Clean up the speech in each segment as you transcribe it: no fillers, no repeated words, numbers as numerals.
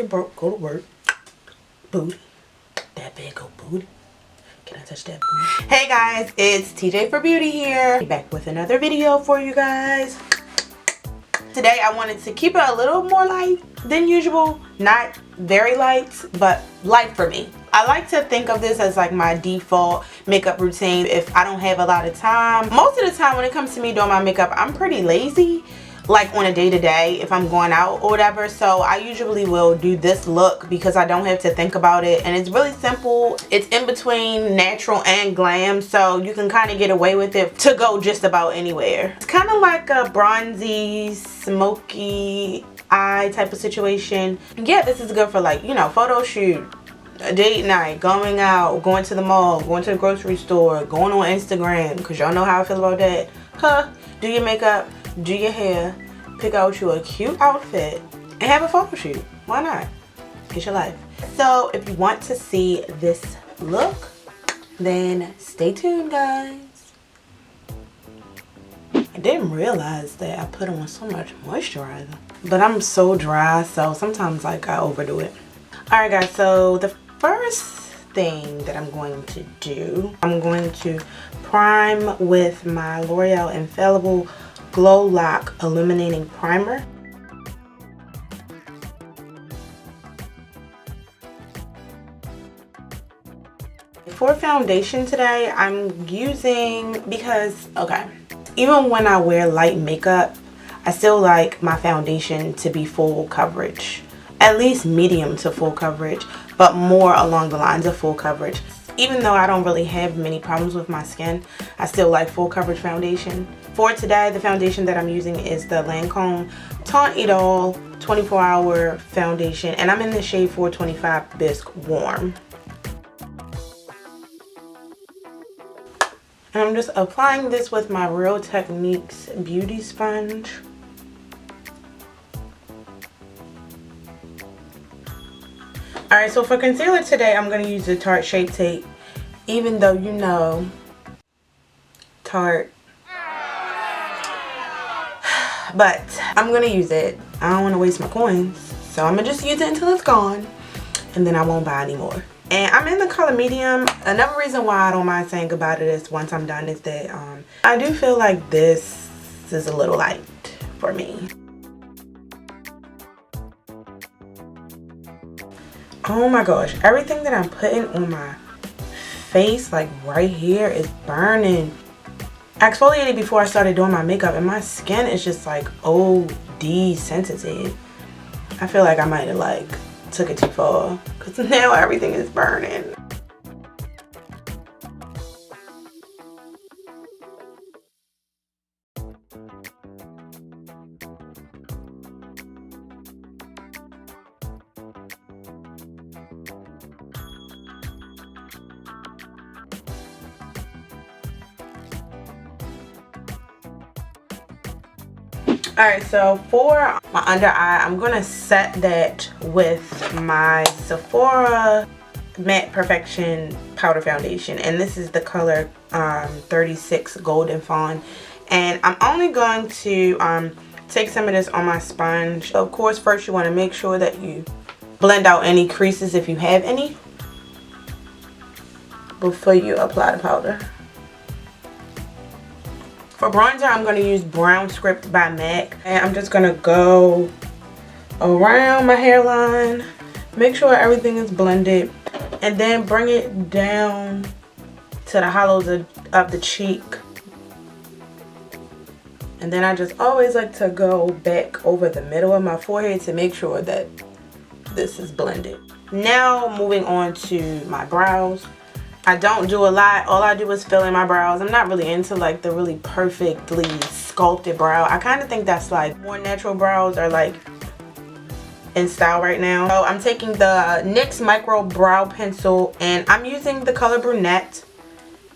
go to work. Booty. That big old booty. Can I touch that booty? Hey guys, it's TJ for Beauty here. Back with another video for you guys. Today I wanted to keep it a little more light than usual. Not very light, but light for me. I like to think of this as like my default makeup routine if I don't have a lot of time. Most of the time when it comes to me doing my makeup, I'm pretty lazy. Like on a day-to-day if I'm going out or whatever, so I usually will do this look because I don't have to think about it, and it's really simple. It's in between natural and glam, so you can kind of get away with it to go just about anywhere. It's kind of like a bronzy, smoky eye type of situation. Yeah, this is good for, like, you know, photo shoot, a date night, going out, going to the mall, going to the grocery store, going on Instagram, because y'all know how I feel about that. Do your makeup, do your hair, pick out you a cute outfit, and have a photo shoot. Why not? Get your life. So if you want to see this look, then stay tuned, guys. I didn't realize that I put on so much moisturizer, but I'm so dry, so sometimes like I overdo it. Alright guys, so the first thing that I'm going to do, I'm going to prime with my L'Oreal Infallible Glow Lock Illuminating Primer. For foundation today, I'm using, because, okay, even when I wear light makeup, I still like my foundation to be full coverage. At least medium to full coverage, but more along the lines of full coverage. Even though I don't really have many problems with my skin, I still like full coverage foundation. For today, the foundation that I'm using is the LANCôME Teint Idole 24-hour foundation, and I'm in the shade 425 Bisque Warm. And I'm just applying this with my Real Techniques beauty sponge. Alright, so for concealer today, I'm going to use the Tarte Shape Tape. Even though, you know, Tarte. But I'm going to use it. I don't want to waste my coins. So I'm going to just use it until it's gone. And then I won't buy any more. And I'm in the color medium. Another reason why I don't mind saying goodbye to this once I'm done is that I do feel like this is a little light for me. Oh my gosh, everything that I'm putting on my face, like right here, is burning. I exfoliated before I started doing my makeup, and my skin is just like OD sensitive. I feel like I might have like took it too far, because now everything is burning. Alright, so for my under eye, I'm going to set that with my Sephora Matte Perfection Powder Foundation. And this is the color 36 Golden Fawn. And I'm only going to take some of this on my sponge. Of course, first you want to make sure that you blend out any creases if you have any before you apply the powder. For bronzer, I'm going to use Brown Script by MAC. And I'm just going to go around my hairline, make sure everything is blended, and then bring it down to the hollows of the cheek. And then I just always like to go back over the middle of my forehead to make sure that this is blended. Now moving on to my brows. I don't do a lot. All I do is fill in my brows. I'm not really into like the really perfectly sculpted brow. I kind of think that's like more natural brows are like in style right now. So I'm taking the NYX Micro Brow Pencil, and I'm using the color Brunette.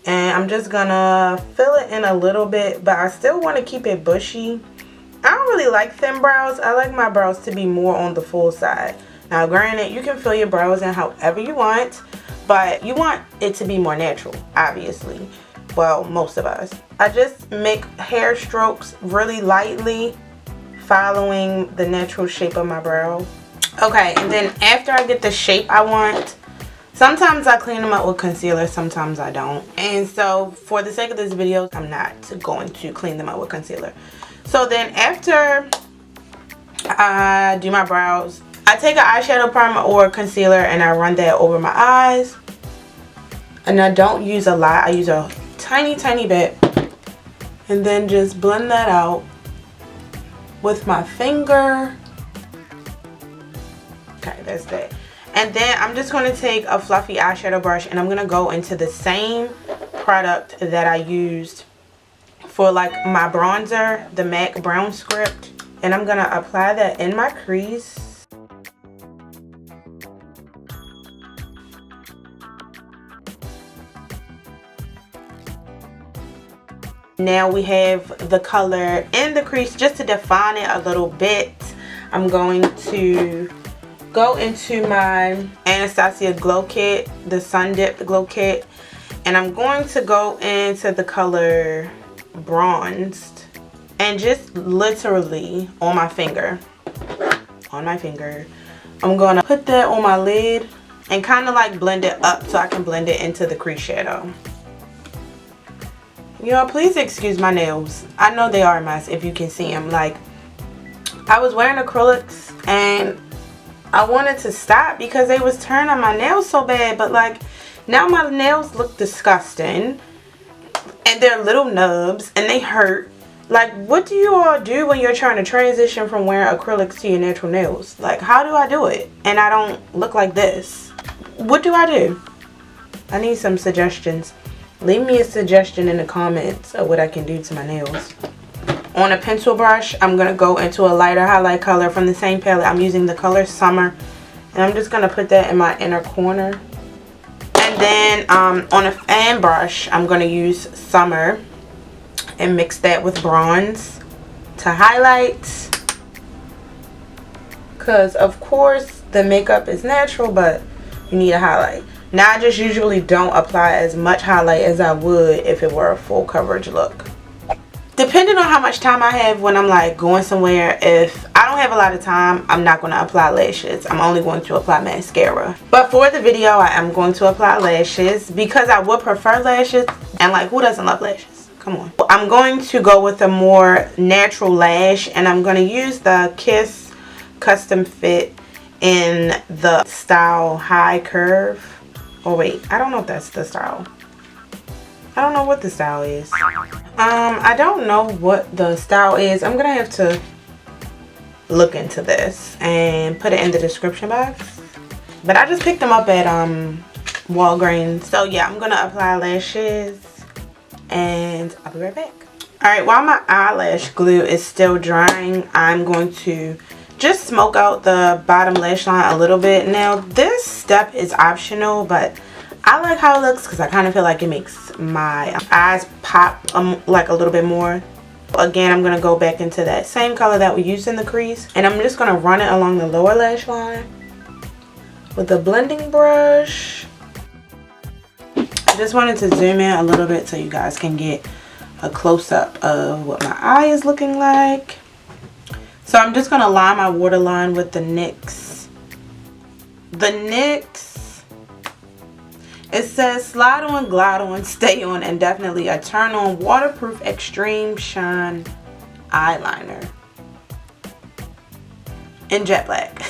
And I'm just gonna fill it in a little bit, but I still want to keep it bushy. I don't really like thin brows. I like my brows to be more on the full side. Now granted, you can fill your brows in however you want, but you want it to be more natural, obviously. Well, most of us. I just make hair strokes really lightly, following the natural shape of my brow. Okay, and then after I get the shape I want, sometimes I clean them up with concealer, sometimes I don't. And so for the sake of this video, I'm not going to clean them up with concealer. So then after I do my brows, I take an eyeshadow primer or concealer and I run that over my eyes. And I don't use a lot, I use a tiny bit. And then just blend that out with my finger. Okay, that's that. And then I'm just going to take a fluffy eyeshadow brush and I'm going to go into the same product that I used for like my bronzer, the MAC Brown Script. And I'm going to apply that in my crease. Now we have the color in the crease. Just to define it a little bit, I'm going to go into my Anastasia Glow Kit, the Sun Dipped Glow Kit, and I'm going to go into the color Bronzed and just literally on my finger, I'm going to put that on my lid and kind of like blend it up so I can blend it into the crease shadow. Y'all, please excuse my nails. I know they are a mess if you can see them. Like, I was wearing acrylics and I wanted to stop because they was turning my nails so bad, but like now my nails look disgusting and they're little nubs and they hurt. Like, what do you all do when you're trying to transition from wearing acrylics to your natural nails? Like, how do I do it and I don't look like this? What do I do? I need some suggestions. Leave me a suggestion in the comments of what I can do to my nails. On a pencil brush, I'm going to go into a lighter highlight color from the same palette. I'm using the color Summer. And I'm just going to put that in my inner corner. And then on a fan brush, I'm going to use Summer and mix that with bronze to highlight. Because, of course, the makeup is natural, but you need a highlight. Now, I just usually don't apply as much highlight as I would if it were a full coverage look. Depending on how much time I have when I'm like going somewhere, if I don't have a lot of time, I'm not going to apply lashes. I'm only going to apply mascara. But for the video, I am going to apply lashes because I would prefer lashes. And like, who doesn't love lashes? Come on. I'm going to go with a more natural lash and I'm going to use the Kiss Custom Fit in the style High Curve. Oh wait, I don't know if that's the style. I don't know what the style is. I don't know what the style is. I'm gonna have to look into this and put it in the description box. But I just picked them up at Walgreens. So yeah, I'm gonna apply lashes and I'll be right back. Alright, while my eyelash glue is still drying, I'm going to just smoke out the bottom lash line a little bit. Now this step is optional, but I like how it looks because I kind of feel like it makes my eyes pop like a little bit more. Again, I'm going to go back into that same color that we used in the crease and I'm just going to run it along the lower lash line with a blending brush. I just wanted to zoom in a little bit so you guys can get a close-up of what my eye is looking like. So I'm just going to line my waterline with the NYX. The NYX, it says slide on, glide on, stay on, and definitely a turn on waterproof extreme shine eyeliner in jet black.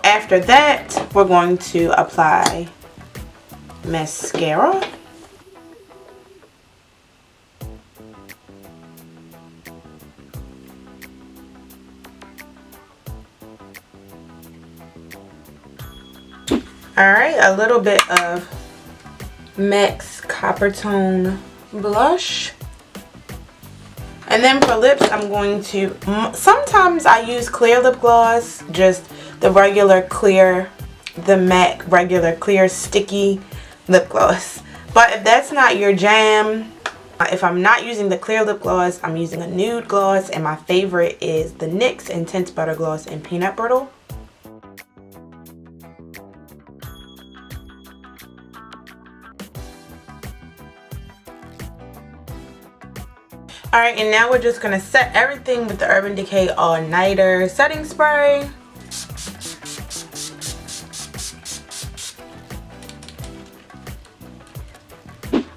After that, we're going to apply mascara. Alright, a little bit of MAC's Coppertone blush. And then for lips, I'm going to, sometimes I use clear lip gloss, just the regular clear, the MAC regular clear sticky lip gloss. But if that's not your jam, if I'm not using the clear lip gloss, I'm using a nude gloss. And my favorite is the NYX Intense Butter Gloss in Peanut Brittle. Alright, and now we're just going to set everything with the Urban Decay All Nighter setting spray.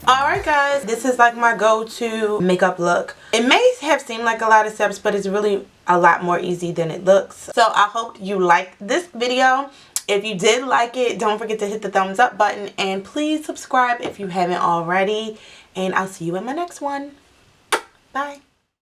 Alright guys, this is like my go-to makeup look. It may have seemed like a lot of steps, but it's really a lot more easy than it looks. So I hope you liked this video. If you did like it, don't forget to hit the thumbs up button and please subscribe if you haven't already. And I'll see you in my next one. Bye.